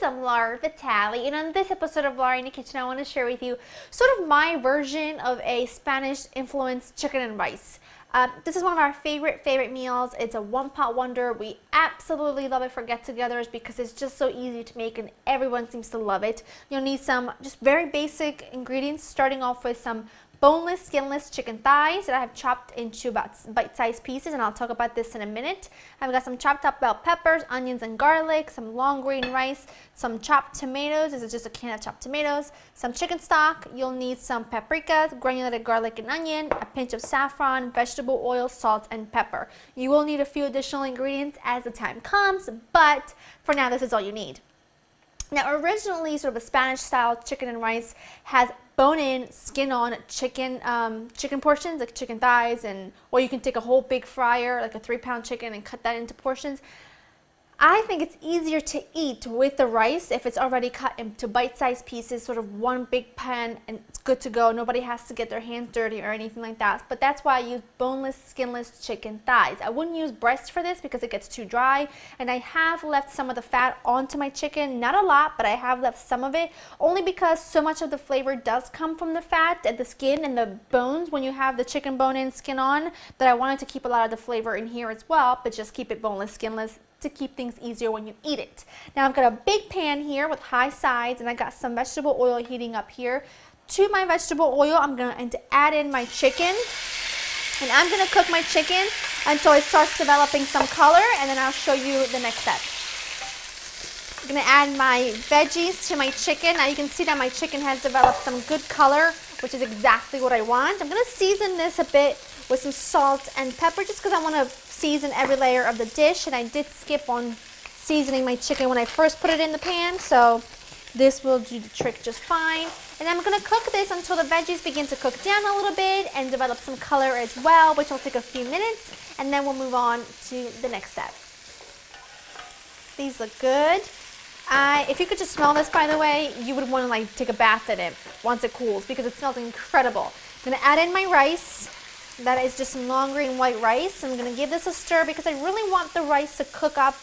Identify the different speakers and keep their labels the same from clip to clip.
Speaker 1: I'm Laura Vitale, and on this episode of Laura in the Kitchen, I want to share with you sort of my version of a Spanish-influenced chicken and rice. This is one of our favorite meals. It's a one-pot wonder. We absolutely love it for get-togethers because it's just so easy to make and everyone seems to love it. You'll need some just very basic ingredients, starting off with some boneless, skinless chicken thighs that I have chopped into about bite-sized pieces, and I'll talk about this in a minute. I've got some chopped up bell peppers, onions and garlic, some long grain rice, some chopped tomatoes. This is just a can of chopped tomatoes, some chicken stock. You'll need some paprika, granulated garlic and onion, a pinch of saffron, vegetable oil, salt and pepper. You will need a few additional ingredients as the time comes, but for now this is all you need. Now, originally, sort of a Spanish-style chicken and rice has bone-in, skin-on chicken portions, like chicken thighs, or you can take a whole big fryer, like a 3-pound chicken, and cut that into portions. I think it's easier to eat with the rice if it's already cut into bite-sized pieces, sort of one big pan, and it's good to go. Nobody has to get their hands dirty or anything like that. But that's why I use boneless, skinless chicken thighs. I wouldn't use breast for this because it gets too dry, and I have left some of the fat onto my chicken. Not a lot, but I have left some of it, only because so much of the flavor does come from the fat and the skin and the bones when you have the chicken bone-in, skin on, that I wanted to keep a lot of the flavor in here as well, but just keep it boneless, skinless, to keep things easier when you eat it. Now I've got a big pan here with high sides, and I got some vegetable oil heating up here. To my vegetable oil, I'm going to add in my chicken, and I'm going to cook my chicken until it starts developing some color, and then I'll show you the next step. I'm going to add my veggies to my chicken. Now you can see that my chicken has developed some good color, which is exactly what I want. I'm going to season this a bit with some salt and pepper just because I want to season every layer of the dish, and I did skip on seasoning my chicken when I first put it in the pan, so this will do the trick just fine. And I'm going to cook this until the veggies begin to cook down a little bit and develop some color as well, which will take a few minutes, and then we'll move on to the next step. These look good. If you could just smell this, by the way, you would want to like take a bath in it once it cools because it smells incredible. I'm going to add in my rice. That is just some long grain white rice. I'm going to give this a stir because I really want the rice to cook up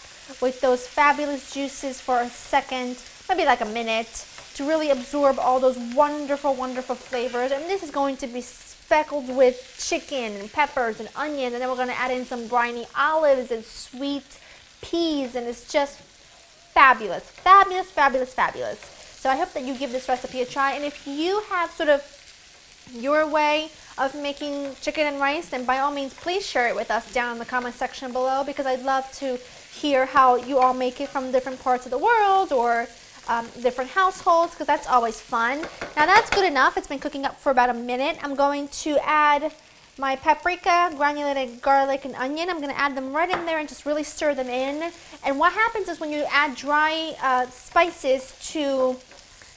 Speaker 1: with those fabulous juices for a second, maybe like a minute, to really absorb all those wonderful, wonderful flavors. And this is going to be speckled with chicken and peppers and onions, and then we're going to add in some briny olives and sweet peas, and it's just fabulous, fabulous, fabulous, fabulous. So I hope that you give this recipe a try, and if you have sort of your way of making chicken and rice, then by all means please share it with us down in the comment section below, because I'd love to hear how you all make it from different parts of the world or different households, because that's always fun. Now that's good enough. It's been cooking up for about a minute. I'm going to add my paprika, granulated garlic and onion. I'm going to add them right in there and just really stir them in. And what happens is when you add dry spices to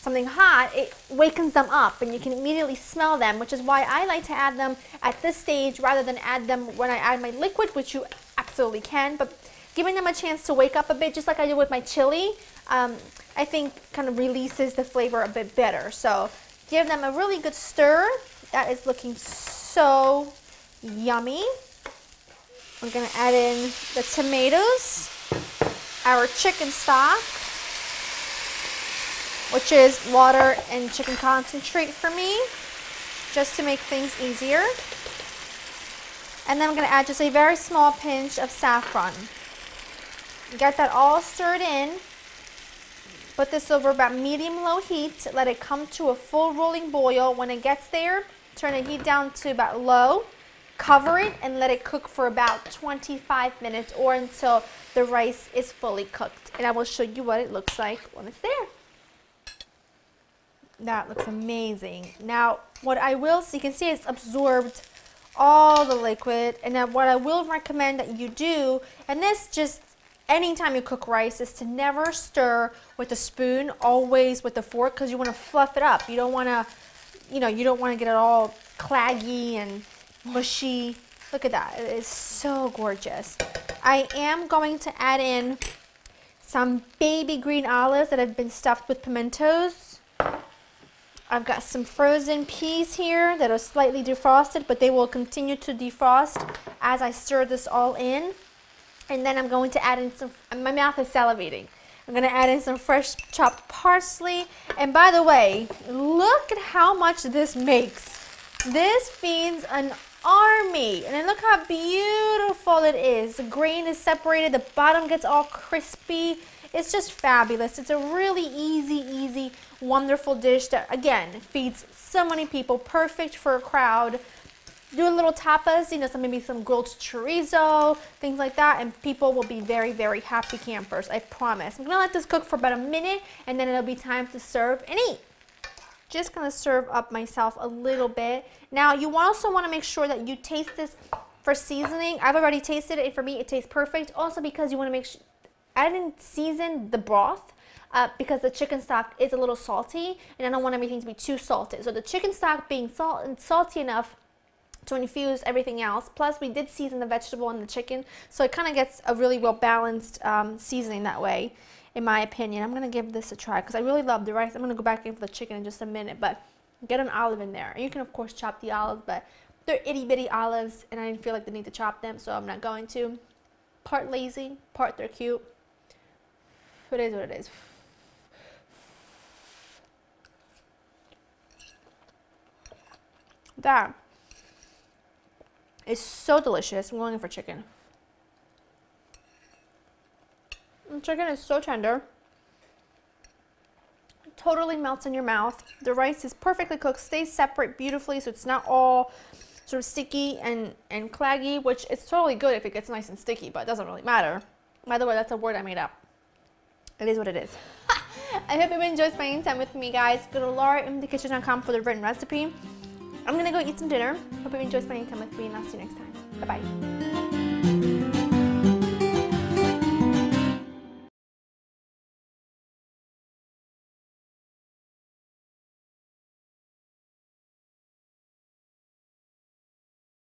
Speaker 1: something hot, it wakens them up and you can immediately smell them, which is why I like to add them at this stage rather than add them when I add my liquid, which you absolutely can, but giving them a chance to wake up a bit, just like I do with my chili, I think kind of releases the flavor a bit better. So give them a really good stir. That is looking so yummy. I'm going to add in the tomatoes, our chicken stock, which is water and chicken concentrate for me, just to make things easier. And then I'm going to add just a very small pinch of saffron. Get that all stirred in. Put this over about medium-low heat. Let it come to a full rolling boil. When it gets there, turn the heat down to about low. Cover it and let it cook for about 25 minutes or until the rice is fully cooked. And I will show you what it looks like when it's there. That looks amazing. Now, what I will, so you can see it's absorbed all the liquid, and then what I will recommend that you do, and this just anytime you cook rice, is to never stir with a spoon, always with a fork, because you want to fluff it up. You don't want to, you don't want to get it all claggy and mushy. Look at that. It is so gorgeous. I am going to add in some baby green olives that have been stuffed with pimentos. I've got some frozen peas here that are slightly defrosted, but they will continue to defrost as I stir this all in. And then I'm going to add in some, my mouth is salivating. I'm gonna add in some fresh chopped parsley. And by the way, look at how much this makes. This feeds an army. And then look how beautiful it is. The grain is separated, the bottom gets all crispy. It's just fabulous. It's a really easy, wonderful dish that, again, feeds so many people. Perfect for a crowd. Do a little tapas, you know, maybe some grilled chorizo, things like that, and people will be very, very happy campers, I promise. I'm gonna let this cook for about a minute, and then it'll be time to serve and eat. Just gonna serve up myself a little bit. Now, you also wanna make sure that you taste this for seasoning. I've already tasted it, and for me, it tastes perfect. Also because you wanna make sure, I didn't season the broth, because the chicken stock is a little salty, and I don't want everything to be too salted. So the chicken stock being salty enough to infuse everything else. Plus, we did season the vegetable and the chicken, so it kind of gets a really well-balanced seasoning that way, in my opinion. I'm going to give this a try because I really love the rice. I'm going to go back in for the chicken in just a minute, but get an olive in there. And you can, of course, chop the olives, but they're itty-bitty olives, and I didn't feel like the need to chop them, so I'm not going to. Part lazy, part they're cute. It is what it is. That is so delicious. I'm going in for chicken. The chicken is so tender. It totally melts in your mouth. The rice is perfectly cooked, stays separate beautifully, so it's not all sort of sticky and claggy, which is totally good if it gets nice and sticky, but it doesn't really matter. By the way, that's a word I made up. It is what it is. I hope you've enjoyed spending time with me, guys. Go to laurimthekitchen.com for the written recipe. I'm gonna go eat some dinner. Hope you enjoyed spending time with me, and I'll see you next time. Bye-bye.